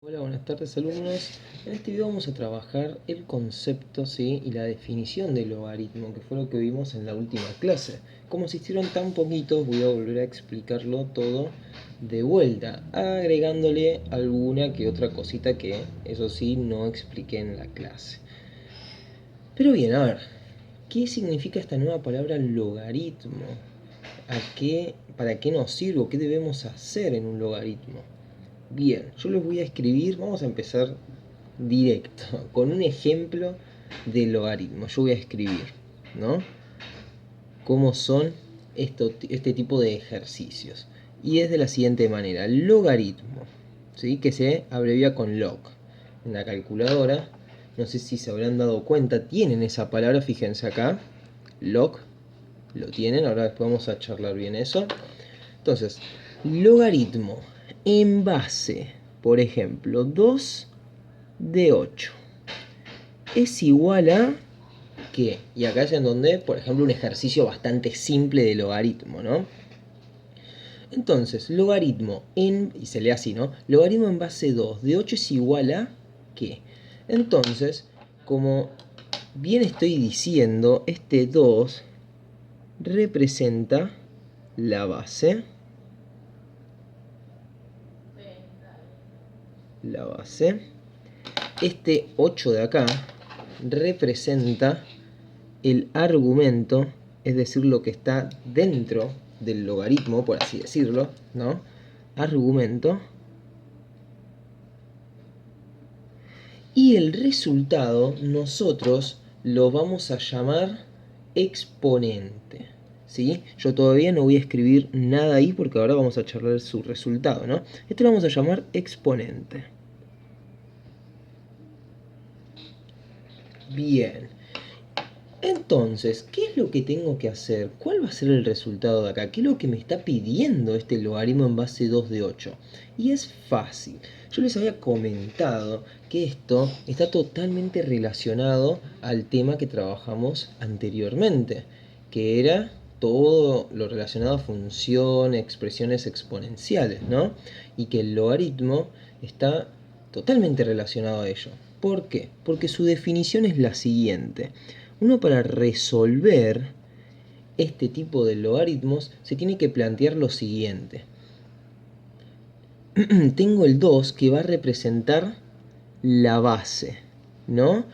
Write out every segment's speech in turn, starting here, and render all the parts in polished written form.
Hola, buenas tardes alumnos. En este video vamos a trabajar el concepto, ¿sí? Y la definición del logaritmo, que fue lo que vimos en la última clase. Como asistieron tan poquitos, voy a volver a explicarlo todo de vuelta, agregándole alguna que otra cosita que, eso sí, no expliqué en la clase. Pero bien, a ver, ¿qué significa esta nueva palabra logaritmo? ¿Para qué nos sirve? ¿Qué debemos hacer en un logaritmo? Bien, yo les voy a escribir, vamos a empezar directo, con un ejemplo de logaritmo. Yo voy a escribir, ¿no? Cómo son este tipo de ejercicios. Y es de la siguiente manera, logaritmo, ¿sí? Que se abrevia con log. En la calculadora, no sé si se habrán dado cuenta, tienen esa palabra, fíjense acá, log, lo tienen, ahora después vamos a charlar bien eso. Entonces, logaritmo en base, por ejemplo, 2 de 8 es igual a ¿qué? Y acá es en donde, por ejemplo, un ejercicio bastante simple de logaritmo, ¿no? Entonces, logaritmo y se lee así, ¿no? Logaritmo en base 2 de 8 es igual a ¿qué? Entonces, como bien estoy diciendo, este 2 representa la base. La base. Este 8 de acá representa el argumento, es decir, lo que está dentro del logaritmo, por así decirlo, ¿no? Argumento. Y el resultado nosotros lo vamos a llamar exponente, ¿sí? Yo todavía no voy a escribir nada ahí porque ahora vamos a charlar su resultado, ¿no? Esto lo vamos a llamar exponente. Bien. Entonces, ¿qué es lo que tengo que hacer? ¿Cuál va a ser el resultado de acá? ¿Qué es lo que me está pidiendo este logaritmo en base 2 de 8? Y es fácil. Yo les había comentado que esto está totalmente relacionado al tema que trabajamos anteriormente, que era todo lo relacionado a funciones, expresiones exponenciales, ¿no? Y que el logaritmo está totalmente relacionado a ello. ¿Por qué? Porque su definición es la siguiente. Uno, para resolver este tipo de logaritmos se tiene que plantear lo siguiente. Tengo el 2 que va a representar la base, ¿no?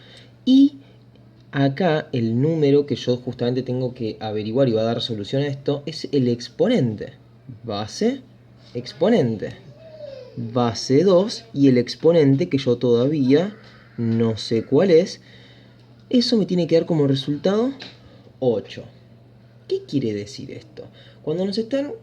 Y acá el número que yo justamente tengo que averiguar y va a dar solución a esto es el exponente. Base, exponente. Base 2 y el exponente que yo todavía no sé cuál es. Eso me tiene que dar como resultado 8. ¿Qué quiere decir esto? Cuando nos están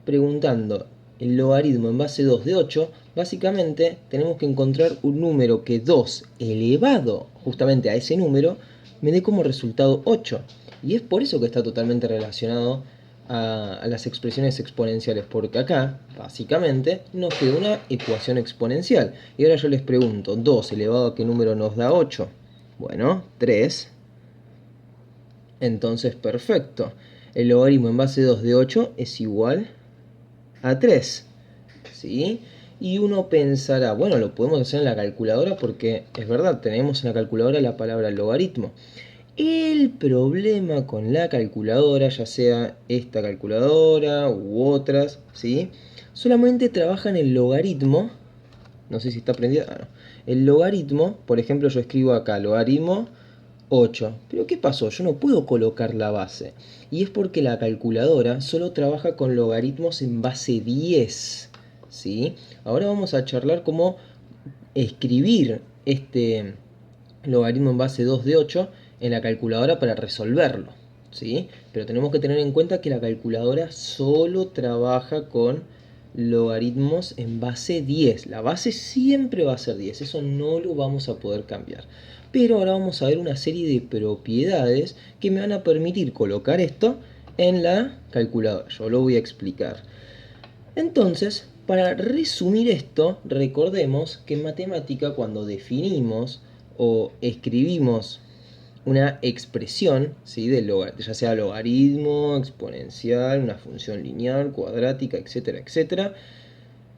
preguntando el logaritmo en base 2 de 8, básicamente tenemos que encontrar un número que 2 elevado justamente a ese número me dé como resultado 8. Y es por eso que está totalmente relacionado a las expresiones exponenciales, porque acá, básicamente, nos queda una ecuación exponencial. Y ahora yo les pregunto, 2 elevado a qué número nos da 8. Bueno, 3. Entonces, perfecto. El logaritmo en base 2 de 8 es igual a 3. ¿Sí? Y uno pensará, bueno, lo podemos hacer en la calculadora porque es verdad, tenemos en la calculadora la palabra logaritmo. El problema con la calculadora, ya sea esta calculadora u otras, ¿sí? Solamente trabajan el logaritmo. No sé si está prendida. Ah, no. El logaritmo, por ejemplo, yo escribo acá logaritmo 8. Pero ¿qué pasó? Yo no puedo colocar la base. Y es porque la calculadora solo trabaja con logaritmos en base 10. ¿Sí? Ahora vamos a charlar cómo escribir este logaritmo en base 2 de 8 en la calculadora para resolverlo. ¿Sí? Pero tenemos que tener en cuenta que la calculadora solo trabaja con logaritmos en base 10. La base siempre va a ser 10, eso no lo vamos a poder cambiar. Pero ahora vamos a ver una serie de propiedades que me van a permitir colocar esto en la calculadora. Yo lo voy a explicar. Entonces, para resumir esto, recordemos que en matemática cuando definimos o escribimos una expresión, ¿sí? Ya sea logaritmo, exponencial, una función lineal, cuadrática, etcétera, etcétera,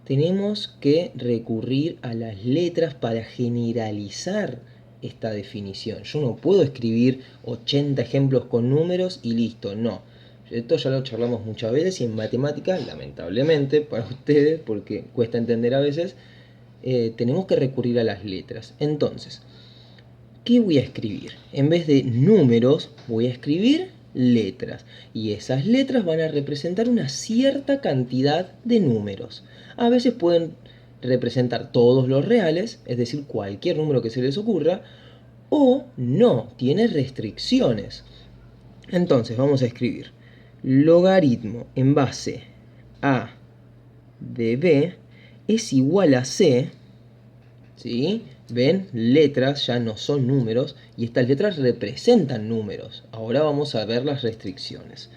tenemos que recurrir a las letras para generalizar esta definición. Yo no puedo escribir 80 ejemplos con números y listo, no. Esto ya lo charlamos muchas veces y en matemáticas, lamentablemente para ustedes, porque cuesta entender a veces, tenemos que recurrir a las letras. Entonces, ¿qué voy a escribir? En vez de números, voy a escribir letras. Y esas letras van a representar una cierta cantidad de números. A veces pueden representar todos los reales, es decir, cualquier número que se les ocurra, o no, tiene restricciones. Entonces vamos a escribir logaritmo en base a de b es igual a c, ¿sí? ¿Ven? Letras ya no son números y estas letras representan números. Ahora vamos a ver las restricciones.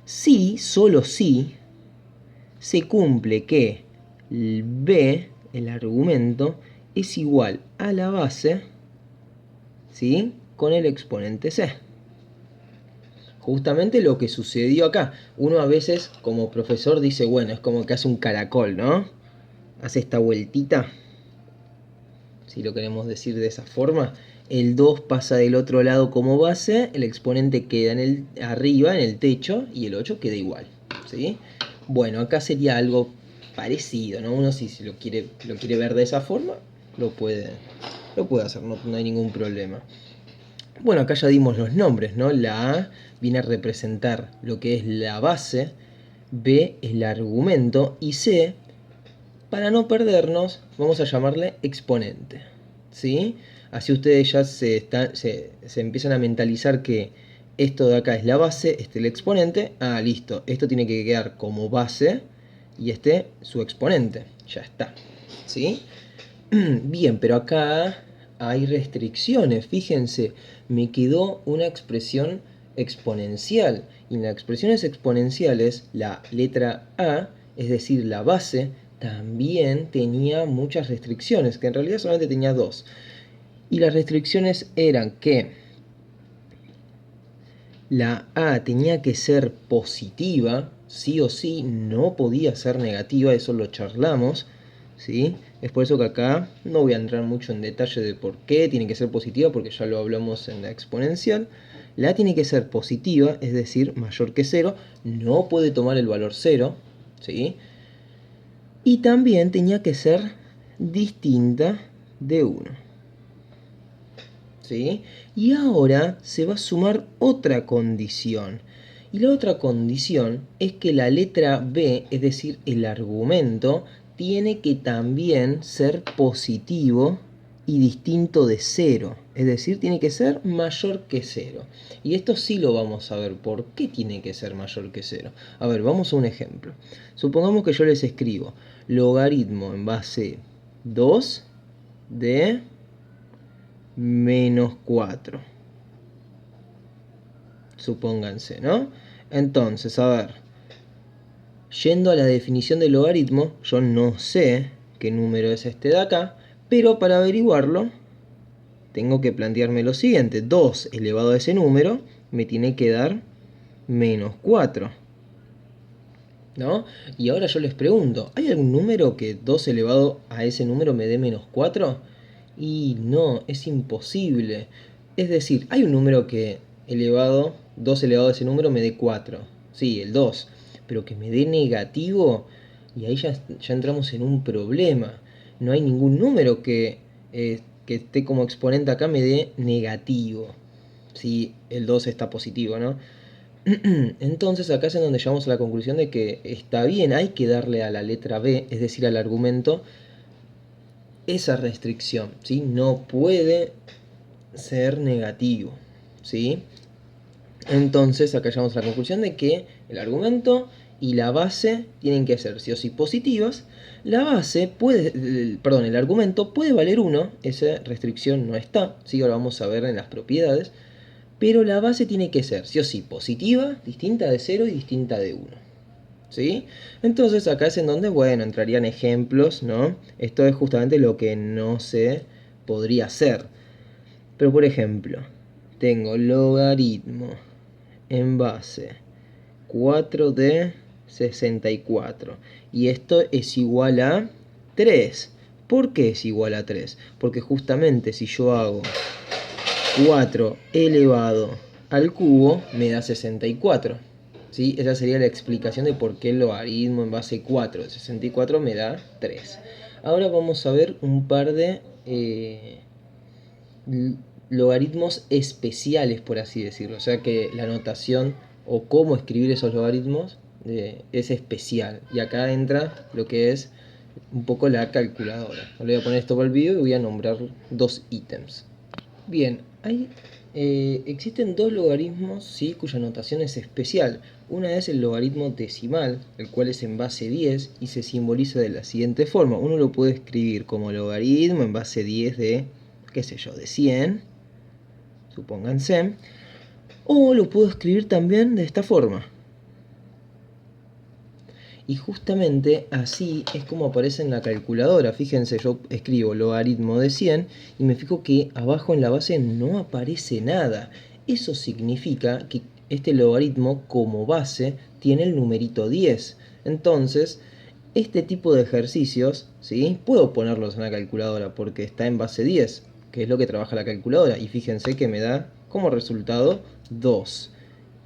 Si, solo si, se cumple que b, el argumento, es igual a la base, ¿sí? Con el exponente c. Justamente lo que sucedió acá. Uno a veces como profesor dice, bueno, es como que hace un caracol, ¿no? Hace esta vueltita, si lo queremos decir de esa forma. El 2 pasa del otro lado como base, el exponente queda arriba, en el techo, y el 8 queda igual, ¿sí? Bueno, acá sería algo parecido, ¿no? Uno si lo quiere ver de esa forma, lo puede hacer, no hay ningún problema. Bueno, acá ya dimos los nombres, ¿no? La A viene a representar lo que es la base, B es el argumento y C, para no perdernos, vamos a llamarle exponente, ¿sí? Así ustedes ya se empiezan a mentalizar que esto de acá es la base, este es el exponente. Ah, listo, esto tiene que quedar como base y este su exponente. Ya está, ¿sí? Bien, pero acá hay restricciones. Fíjense, me quedó una expresión exponencial. Y en las expresiones exponenciales, la letra A, es decir, la base, también tenía muchas restricciones, que en realidad solamente tenía dos. Y las restricciones eran que la A tenía que ser positiva, sí o sí, no podía ser negativa, eso lo charlamos, ¿sí? Es por eso que acá no voy a entrar mucho en detalle de por qué tiene que ser positiva, porque ya lo hablamos en la exponencial. La A tiene que ser positiva, es decir, mayor que 0, no puede tomar el valor 0, ¿sí? Y también tenía que ser distinta de 1. ¿Sí? Y ahora se va a sumar otra condición. Y la otra condición es que la letra B, es decir, el argumento, tiene que también ser positivo y distinto de 0. Es decir, tiene que ser mayor que 0. Y esto sí lo vamos a ver. ¿Por qué tiene que ser mayor que 0? A ver, vamos a un ejemplo. Supongamos que yo les escribo logaritmo en base 2 de menos 4. Supónganse, ¿no? Entonces, a ver, yendo a la definición del logaritmo, yo no sé qué número es este de acá, pero para averiguarlo, tengo que plantearme lo siguiente. 2 elevado a ese número me tiene que dar menos 4, ¿no? Y ahora yo les pregunto, ¿hay algún número que 2 elevado a ese número me dé menos 4? Y no, es imposible. Es decir, hay un número que 2 elevado a ese número me dé 4. Sí, el 2. Pero que me dé negativo, y ahí ya entramos en un problema. No hay ningún número que esté como exponente acá me dé negativo. Si el 2 está positivo, ¿no? Entonces acá es en donde llegamos a la conclusión de que está bien, hay que darle a la letra B, es decir, al argumento, esa restricción, ¿sí? No puede ser negativo, ¿sí? Entonces acá llegamos a la conclusión de que el argumento y la base tienen que ser sí o sí positivas. La base el argumento puede valer 1, esa restricción no está, ¿sí? Ahora vamos a ver en las propiedades. Pero la base tiene que ser, sí o sí, positiva, distinta de 0 y distinta de 1. ¿Sí? Entonces acá es en donde, bueno, entrarían ejemplos, ¿no? Esto es justamente lo que no se podría hacer. Pero por ejemplo, tengo logaritmo en base 4 de 64. Y esto es igual a 3. ¿Por qué es igual a 3? Porque justamente si yo hago 4 elevado al cubo, me da 64. ¿Sí? Esa sería la explicación de por qué el logaritmo en base 4 de 64 me da 3. Ahora vamos a ver un par de logaritmos especiales, por así decirlo. O sea que la notación o cómo escribir esos logaritmos es especial. Y acá entra lo que es un poco la calculadora. Le voy a poner esto para el vídeo y voy a nombrar dos ítems. Bien, existen dos logaritmos, ¿sí?, cuya notación es especial. Una es el logaritmo decimal, el cual es en base 10 y se simboliza de la siguiente forma. Uno lo puede escribir como logaritmo en base 10 de, qué sé yo, de 100, supónganse. O lo puedo escribir también de esta forma. Y justamente así es como aparece en la calculadora. Fíjense, yo escribo logaritmo de 100 y me fijo que abajo en la base no aparece nada. Eso significa que este logaritmo como base tiene el numerito 10. Entonces, este tipo de ejercicios, ¿sí?, puedo ponerlos en la calculadora porque está en base 10, que es lo que trabaja la calculadora. Y fíjense que me da como resultado 2.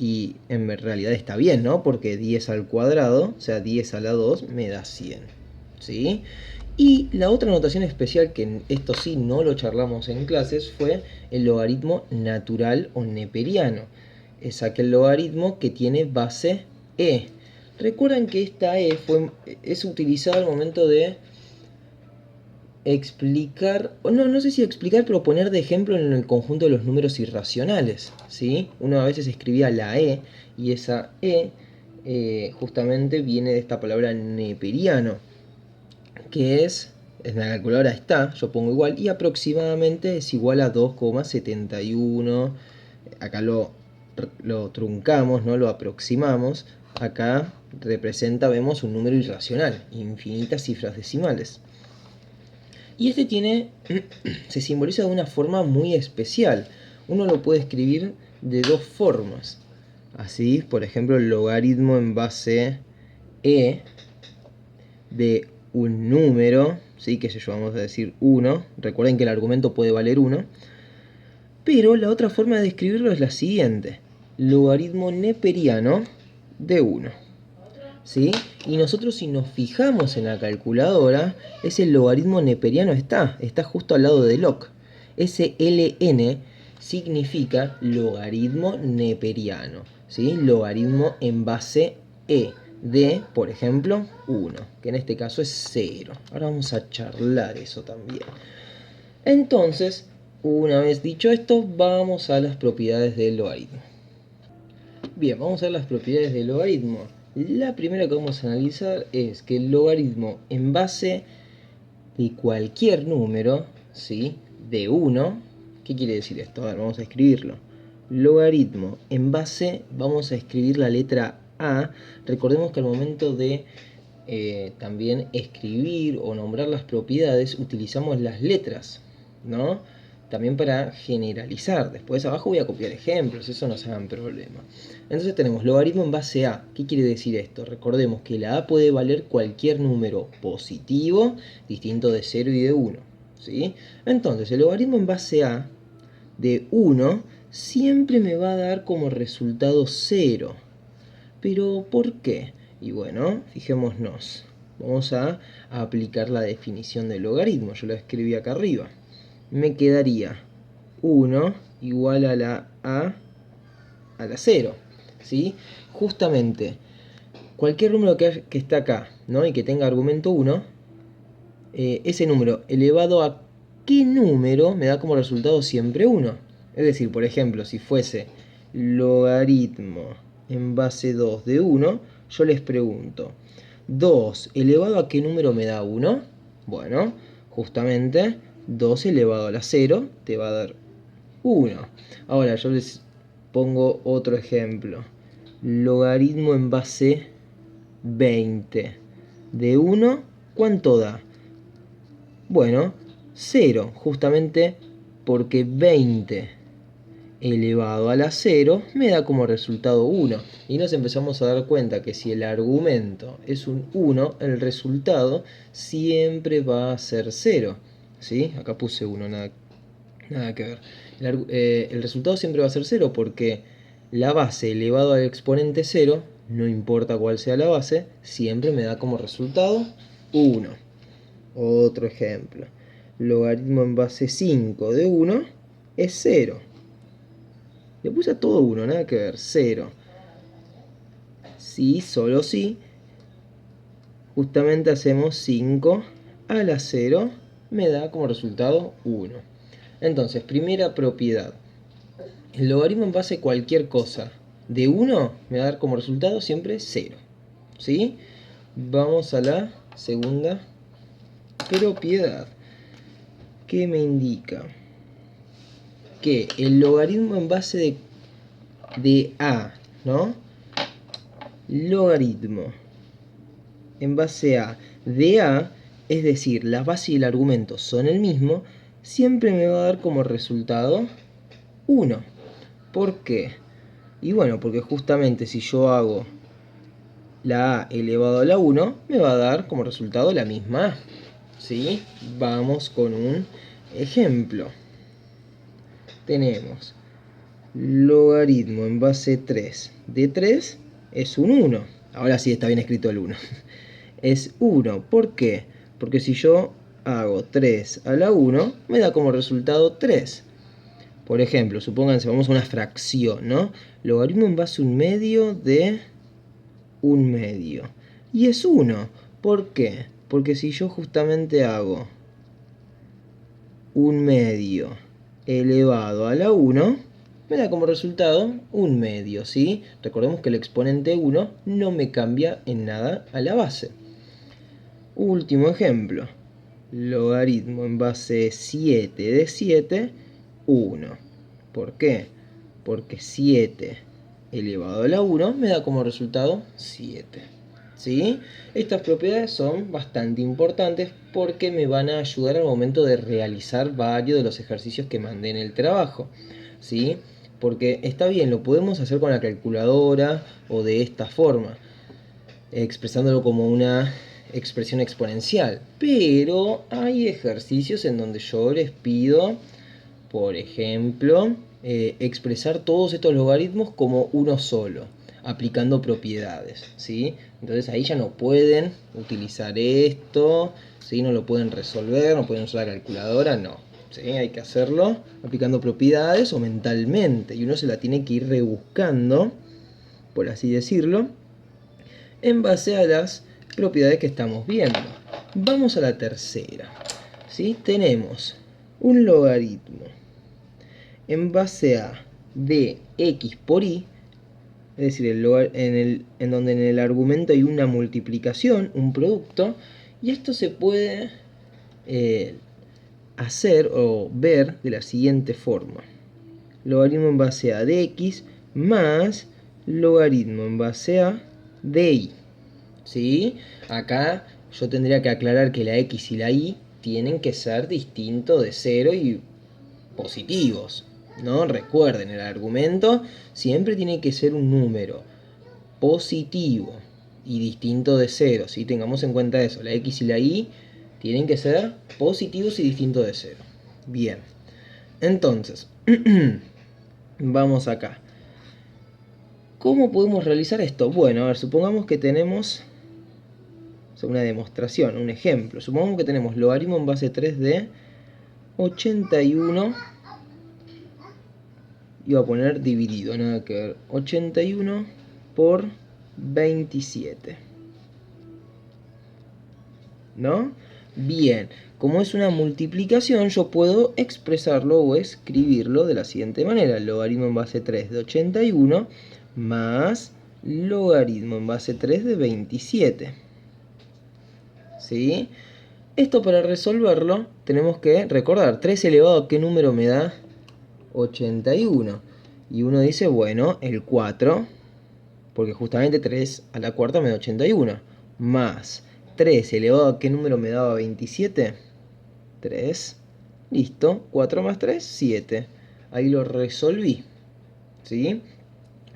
Y en realidad está bien, ¿no? Porque 10 al cuadrado, o sea, 10 a la 2, me da 100. ¿Sí? Y la otra notación especial, que esto sí no lo charlamos en clases, fue el logaritmo natural o neperiano. Es aquel logaritmo que tiene base e. Recuerdan que esta es utilizada al momento de explicar, no sé si explicar, pero poner de ejemplo en el conjunto de los números irracionales, ¿sí? Uno a veces escribía la e, y esa e justamente viene de esta palabra neperiano, que en la calculadora está, yo pongo igual, y aproximadamente es igual a 2,71. Acá lo truncamos, ¿no? Lo aproximamos. Acá representa, vemos, un número irracional, infinitas cifras decimales. Y este se simboliza de una forma muy especial. Uno lo puede escribir de dos formas. Así, por ejemplo, el logaritmo en base e de un número, ¿sí?, que yo vamos a decir 1. Recuerden que el argumento puede valer 1. Pero la otra forma de escribirlo es la siguiente. Logaritmo neperiano de 1. ¿Sí? Y nosotros, si nos fijamos en la calculadora, ese logaritmo neperiano está justo al lado de log. Ese ln significa logaritmo neperiano, ¿sí? Logaritmo en base e de, por ejemplo, 1, que en este caso es 0. Ahora vamos a charlar eso también. Entonces, una vez dicho esto, vamos a las propiedades del logaritmo. Bien, vamos a ver las propiedades del logaritmo. La primera que vamos a analizar es que el logaritmo en base de cualquier número, ¿sí?, de 1, ¿qué quiere decir esto? A ver, vamos a escribirlo. Logaritmo en base, vamos a escribir la letra A. Recordemos que al momento de también escribir o nombrar las propiedades utilizamos las letras, ¿no? También para generalizar. Después abajo voy a copiar ejemplos, eso no se hagan problema. Entonces tenemos logaritmo en base a. ¿Qué quiere decir esto? Recordemos que la a puede valer cualquier número positivo distinto de 0 y de 1, ¿sí? Entonces el logaritmo en base a de 1 siempre me va a dar como resultado 0. ¿Pero por qué? Y bueno, fijémonos. Vamos a aplicar la definición del logaritmo. Yo la escribí acá arriba. Me quedaría 1 igual a la a la 0. ¿Sí? Justamente, cualquier número que esté acá, ¿no?, y que tenga argumento 1, ese número elevado a qué número me da como resultado siempre 1. Es decir, por ejemplo, si fuese logaritmo en base 2 de 1, yo les pregunto, 2 elevado a qué número me da 1. Bueno, justamente 2 elevado a la 0 te va a dar 1. Ahora yo les pongo otro ejemplo. Logaritmo en base 20 de 1, ¿cuánto da? Bueno, 0, justamente porque 20 elevado a la 0 me da como resultado 1. Y nos empezamos a dar cuenta que si el argumento es un 1, el resultado siempre va a ser 0. ¿Sí? Acá puse 1, nada que ver. El resultado siempre va a ser 0 porque la base elevado al exponente 0, no importa cuál sea la base, siempre me da como resultado 1. Otro ejemplo. Logaritmo en base 5 de 1 es 0. Le puse a todo 1, nada que ver, 0. Sí, solo sí. Justamente hacemos 5 a la 0, me da como resultado 1. Entonces, primera propiedad. El logaritmo en base a cualquier cosa de 1 me va a dar como resultado siempre 0. ¿Sí? Vamos a la segunda propiedad, que me indica que el logaritmo en base de A, ¿no? Logaritmo en base a de A, es decir, la base y el argumento son el mismo, siempre me va a dar como resultado 1. ¿Por qué? Y bueno, porque justamente si yo hago la A elevado a la 1, me va a dar como resultado la misma A. ¿Sí? Vamos con un ejemplo. Tenemos logaritmo en base 3 de 3 es un 1. Ahora sí está bien escrito el 1. Es 1. ¿Por qué? Porque si yo hago 3 a la 1, me da como resultado 3. Por ejemplo, supónganse, vamos a una fracción, ¿no? Logaritmo en base a un medio de un medio. Y es 1. ¿Por qué? Porque si yo justamente hago un medio elevado a la 1, me da como resultado un medio, ¿sí? Recordemos que el exponente 1 no me cambia en nada a la base. Último ejemplo. Logaritmo en base 7 de 7, 1. ¿Por qué? Porque 7 elevado a la 1 me da como resultado 7. ¿Sí? Estas propiedades son bastante importantes porque me van a ayudar al momento de realizar varios de los ejercicios que mandé en el trabajo. ¿Sí? Porque está bien, lo podemos hacer con la calculadora o de esta forma, expresándolo como una expresión exponencial. Pero hay ejercicios en donde yo les pido, por ejemplo, expresar todos estos logaritmos como uno solo, aplicando propiedades, ¿sí? Entonces ahí ya no pueden utilizar esto, ¿sí? No lo pueden resolver, no pueden usar la calculadora, no. ¿Sí? Hay que hacerlo aplicando propiedades o mentalmente, y uno se la tiene que ir rebuscando, por así decirlo, en base a las propiedades que estamos viendo. Vamos a la tercera, ¿sí? Tenemos un logaritmo en base a de x por y, es decir, en donde en el argumento hay una multiplicación, un producto, y esto se puede hacer o ver de la siguiente forma. Logaritmo en base a de x más logaritmo en base a de y. ¿Sí? Acá yo tendría que aclarar que la x y la y tienen que ser distintos de 0 y positivos, ¿no? Recuerden, el argumento siempre tiene que ser un número positivo y distinto de 0, ¿sí? Tengamos en cuenta eso, la x y la y tienen que ser positivos y distintos de 0. Bien, entonces, vamos acá. ¿Cómo podemos realizar esto? Bueno, a ver, supongamos que tenemos una demostración, un ejemplo. Supongamos que tenemos logaritmo en base 3 de 81. Iba a poner dividido, nada que ver. 81 por 27. ¿No? Bien, como es una multiplicación, yo puedo expresarlo o escribirlo de la siguiente manera. Logaritmo en base 3 de 81 más logaritmo en base 3 de 27. ¿Sí? Esto para resolverlo tenemos que recordar 3 elevado a qué número me da 81. Y uno dice, bueno, el 4, porque justamente 3 a la cuarta me da 81. Más 3 elevado a qué número me daba 27. 3. Listo. 4 más 3, 7. ahí lo resolví, ¿sí?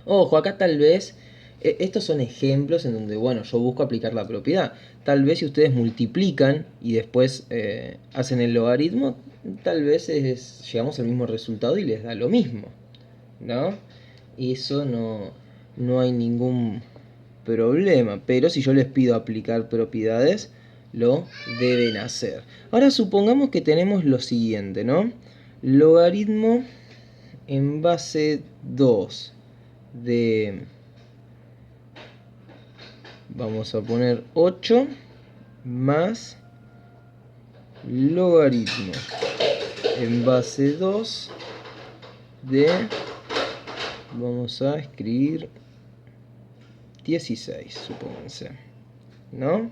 Ojo, acá tal vez, estos son ejemplos en donde, bueno, yo busco aplicar la propiedad. Tal vez si ustedes multiplican y después hacen el logaritmo, tal vez llegamos al mismo resultado y les da lo mismo, ¿no? Eso no hay ningún problema, pero si yo les pido aplicar propiedades, lo deben hacer. Ahora supongamos que tenemos lo siguiente, ¿no? Logaritmo en base 2 de, vamos a poner 8 más logaritmo en base 2 de, vamos a escribir 16, supónganse, ¿no?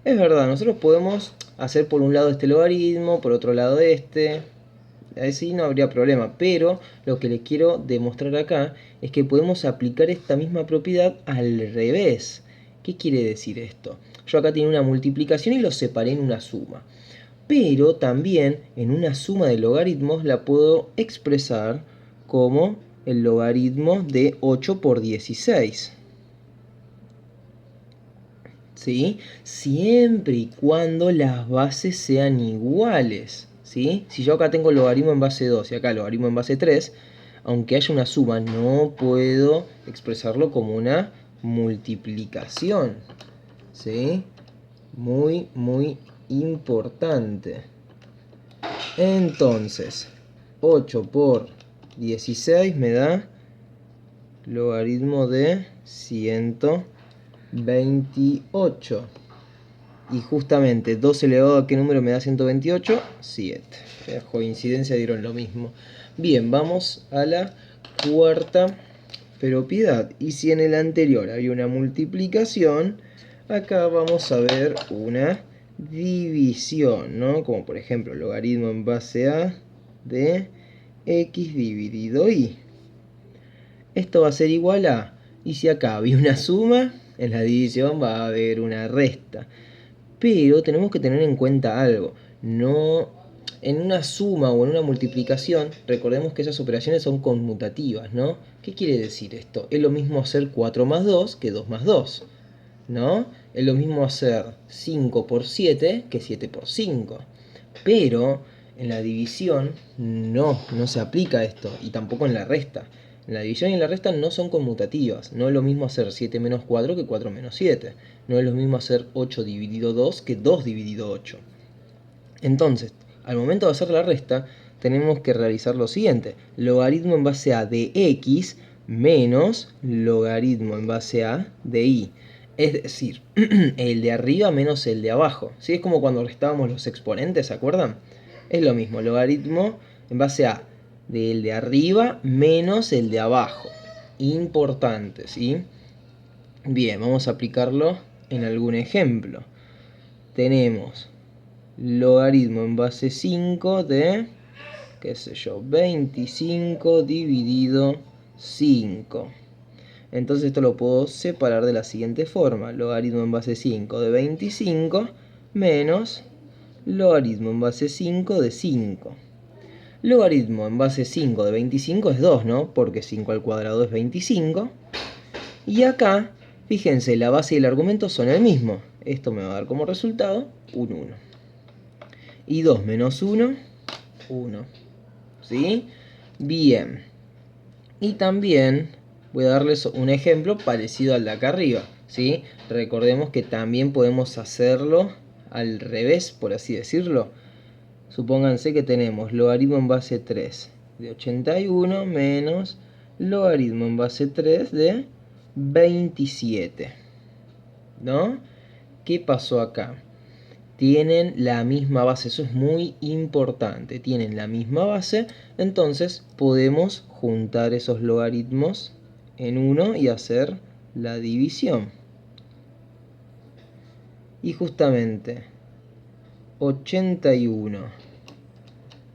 Es verdad, nosotros podemos hacer por un lado este logaritmo, por otro lado este, así no habría problema, pero lo que les quiero demostrar acá es que podemos aplicar esta misma propiedad al revés. ¿Qué quiere decir esto? Yo acá tengo una multiplicación y lo separé en una suma, pero también en una suma de logaritmos la puedo expresar como el logaritmo de 8 por 16. ¿Sí? Siempre y cuando las bases sean iguales, ¿sí? Si yo acá tengo logaritmo en base 2 y acá logaritmo en base 3, aunque haya una suma, no puedo expresarlo como una multiplicación, ¿sí? Muy, muy importante. Entonces, 8 por 16 me da logaritmo de 128. Y justamente 2 elevado a qué número me da 128? 7. Coincidencia, dieron lo mismo. Bien, vamos a la cuarta propiedad. Y si en el anterior había una multiplicación, acá vamos a ver una división, ¿no? Como por ejemplo, logaritmo en base a de x dividido y. Esto va a ser igual a, y si acá había una suma, en la división va a haber una resta. Pero tenemos que tener en cuenta algo. No, en una suma o en una multiplicación, recordemos que esas operaciones son conmutativas, ¿no? ¿Qué quiere decir esto? Es lo mismo hacer 4 más 2 que 2 más 2, ¿no? Es lo mismo hacer 5 por 7 que 7 por 5. Pero en la división no se aplica esto, y tampoco en la resta. En la división y en la resta no son conmutativas. No es lo mismo hacer 7 menos 4 que 4 menos 7. No es lo mismo hacer 8 dividido 2 que 2 dividido 8. Entonces, al momento de hacer la resta, tenemos que realizar lo siguiente. Logaritmo en base a de x menos logaritmo en base a de y. Es decir, el de arriba menos el de abajo. ¿Sí? Es como cuando restábamos los exponentes, ¿se acuerdan? Es lo mismo, logaritmo en base a del de arriba menos el de abajo. Importante, ¿sí? Bien, vamos a aplicarlo en algún ejemplo. Tenemos logaritmo en base 5 de, qué sé yo, 25 dividido 5. Entonces esto lo puedo separar de la siguiente forma. Logaritmo en base 5 de 25 menos logaritmo en base 5 de 5. Logaritmo en base 5 de 25 es 2, ¿no? Porque 5 al cuadrado es 25. Y acá, fíjense, la base y el argumento son el mismo. Esto me va a dar como resultado un 1. Y 2 menos 1, 1. ¿Sí? Bien. Y también voy a darles un ejemplo parecido al de acá arriba, ¿sí? Recordemos que también podemos hacerlo al revés, por así decirlo. Supónganse que tenemos logaritmo en base 3 de 81 menos logaritmo en base 3 de 27. ¿No? ¿Qué pasó acá? Tienen la misma base, eso es muy importante, tienen la misma base, entonces podemos juntar esos logaritmos en uno y hacer la división. Y justamente 81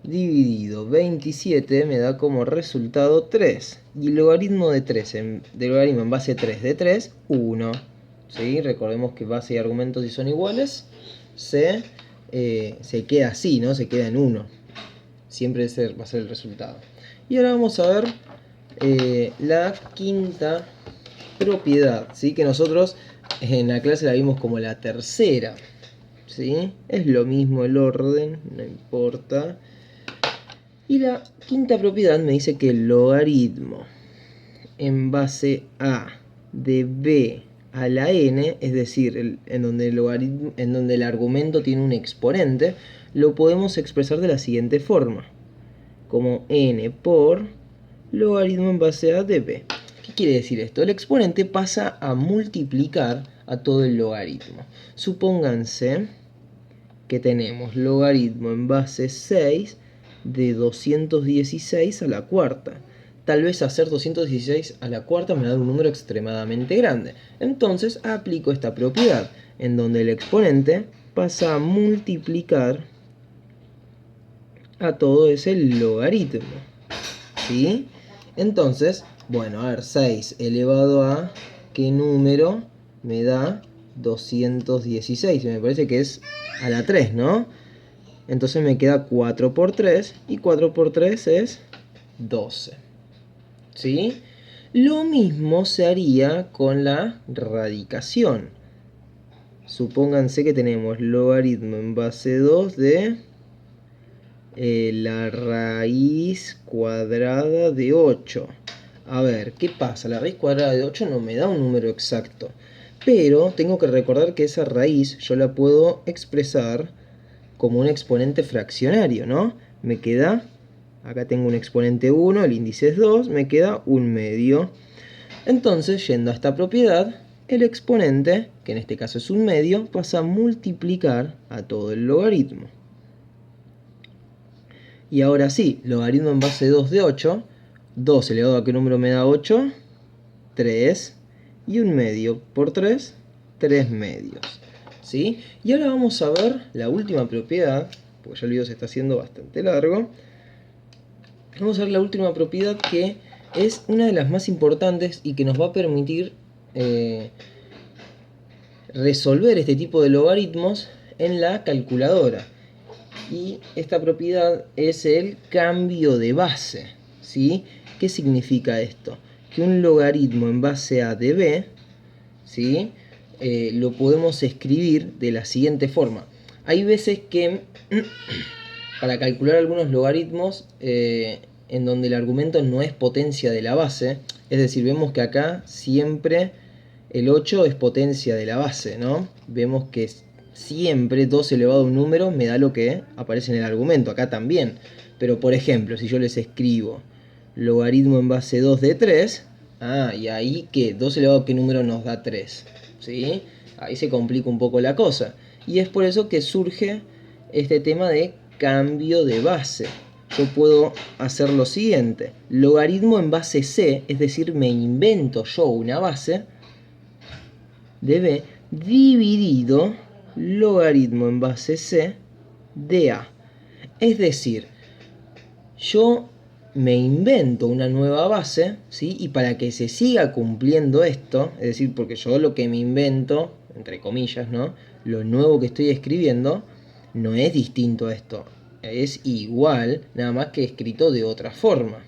dividido 27 me da como resultado 3. Y el logaritmo de 3, de logaritmo en base 3 de 3, 1. ¿Sí? Recordemos que base y argumento, si son iguales, se queda así, ¿no? Se queda en 1. Siempre ese va a ser el resultado. Y ahora vamos a ver la quinta propiedad, ¿sí? Que nosotros en la clase la vimos como la tercera, ¿sí? Es lo mismo el orden, no importa. Y la quinta propiedad me dice que el logaritmo en base a de b a la n, es decir, en donde el argumento tiene un exponente, lo podemos expresar de la siguiente forma, como n por logaritmo en base a de b. ¿Qué quiere decir esto? El exponente pasa a multiplicar a todo el logaritmo. Supónganse que tenemos logaritmo en base 6 de 216 a la cuarta. Tal vez hacer 216 a la cuarta me da un número extremadamente grande. Entonces aplico esta propiedad, en donde el exponente pasa a multiplicar a todo ese logaritmo, ¿sí? Entonces, bueno, a ver, 6 elevado a ¿qué número me da 216? Me parece que es a la 3, ¿no? Entonces me queda 4 por 3 y 4 por 3 es 12. ¿Sí? Lo mismo se haría con la radicación. Supónganse que tenemos logaritmo en base 2 de la raíz cuadrada de 8. A ver, ¿qué pasa? La raíz cuadrada de 8 no me da un número exacto. Pero tengo que recordar que esa raíz yo la puedo expresar como un exponente fraccionario, ¿no? Me queda, acá tengo un exponente 1, el índice es 2, me queda 1/2. Entonces, yendo a esta propiedad, el exponente, que en este caso es 1/2, pasa a multiplicar a todo el logaritmo. Y ahora sí, logaritmo en base 2 de 8, 2 elevado a qué número me da 8, 3, y 1/2 por 3, 3/2. ¿Sí? Y ahora vamos a ver la última propiedad, porque ya el video se está haciendo bastante largo. Vamos a ver la última propiedad, que es una de las más importantes y que nos va a permitir resolver este tipo de logaritmos en la calculadora. Y esta propiedad es el cambio de base, ¿sí? ¿Qué significa esto? Que un logaritmo en base a de b, ¿sí? Lo podemos escribir de la siguiente forma. Hay veces que para calcular algunos logaritmos en donde el argumento no es potencia de la base, es decir, vemos que acá siempre el 8 es potencia de la base, ¿no? Vemos que siempre 2 elevado a un número me da lo que aparece en el argumento, acá también. Pero por ejemplo, si yo les escribo logaritmo en base 2 de 3, y ahí que 2 elevado a qué número nos da 3, ¿sí? Ahí se complica un poco la cosa. Y es por eso que surge este tema de cambio de base. Yo puedo hacer lo siguiente: logaritmo en base c, es decir, me invento yo una base de b, dividido logaritmo en base c de a. Es decir, yo me invento una nueva base, ¿sí? Y para que se siga cumpliendo esto, es decir, porque yo lo que me invento, entre comillas, ¿no? Lo nuevo que estoy escribiendo no es distinto a esto, es igual, nada más que escrito de otra forma,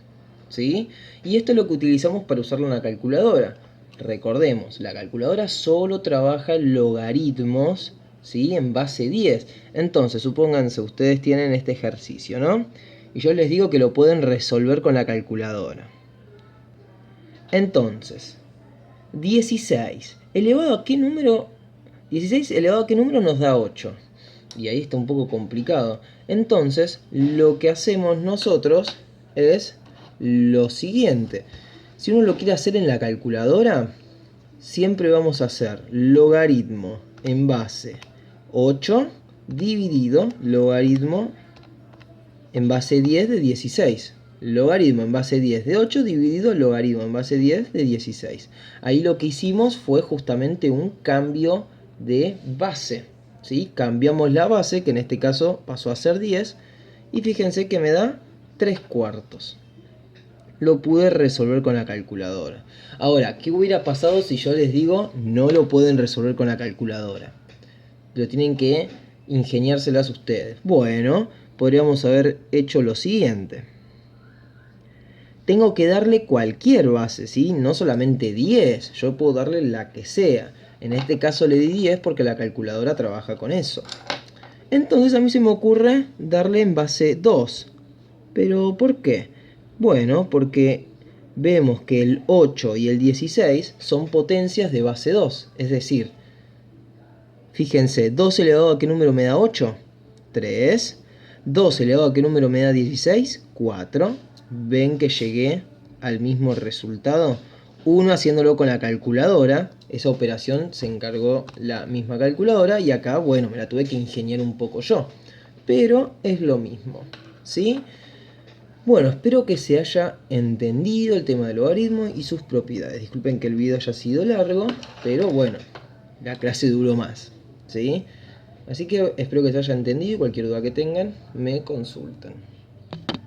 ¿sí? Y esto es lo que utilizamos para usarlo en la calculadora. Recordemos, la calculadora solo trabaja logaritmos, ¿sí? En base 10. Entonces, supónganse, ustedes tienen este ejercicio, ¿no? Y yo les digo que lo pueden resolver con la calculadora. Entonces, 16 elevado a qué número, 16 elevado a qué número nos da 8. Y ahí está un poco complicado. Entonces, lo que hacemos nosotros es lo siguiente. Si uno lo quiere hacer en la calculadora, siempre vamos a hacer logaritmo en base 8 dividido logaritmo en base 10 de 16. Logaritmo en base 10 de 8 dividido logaritmo en base 10 de 16. Ahí lo que hicimos fue justamente un cambio de base, ¿sí? Cambiamos la base, que en este caso pasó a ser 10, y fíjense que me da 3/4. Lo pude resolver con la calculadora. Ahora, ¿qué hubiera pasado si yo les digo no lo pueden resolver con la calculadora? Pero tienen que ingeniárselas ustedes. Bueno, podríamos haber hecho lo siguiente. tengo que darle cualquier base, ¿sí? No solamente 10, yo puedo darle la que sea. En este caso le di 10 porque la calculadora trabaja con eso. Entonces a mí se me ocurre darle en base 2. ¿Pero por qué? Bueno, porque vemos que el 8 y el 16 son potencias de base 2. Es decir, fíjense, 2 elevado a qué número me da 8? 3. 2 elevado a qué número me da 16? 4. ¿Ven que llegué al mismo resultado? Uno haciéndolo con la calculadora, esa operación se encargó la misma calculadora y acá, bueno, me la tuve que ingeniar un poco yo. Pero es lo mismo, ¿sí? Bueno, espero que se haya entendido el tema del logaritmo y sus propiedades. Disculpen que el video haya sido largo, pero bueno, la clase duró más, ¿sí? Así que espero que se haya entendido y cualquier duda que tengan me consultan.